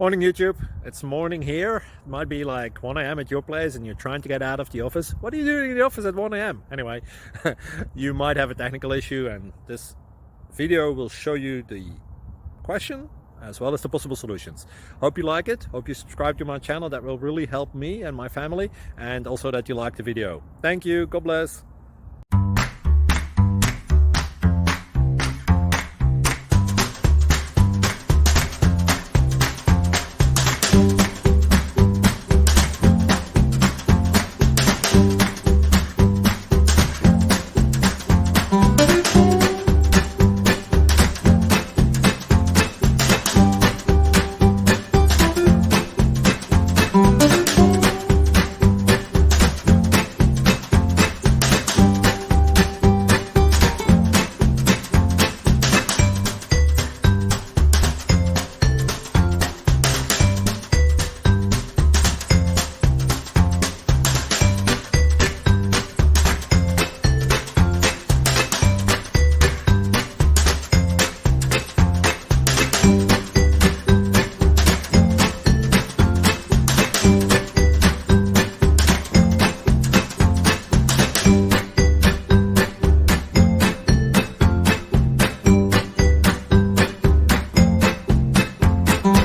Morning YouTube, it's morning here. It might be like 1 a.m. at your place and you're trying to get out of the office. What are you doing in the office at 1 a.m.? Anyway, you might have a technical issue and this video will show you the question as well as the possible solutions. Hope you like it, hope you subscribe to my channel. That will really help me and my family, and also that you like the video. Thank you, God bless.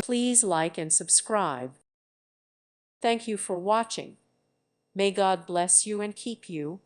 Please like and subscribe. Thank you for watching. May God bless you and keep you.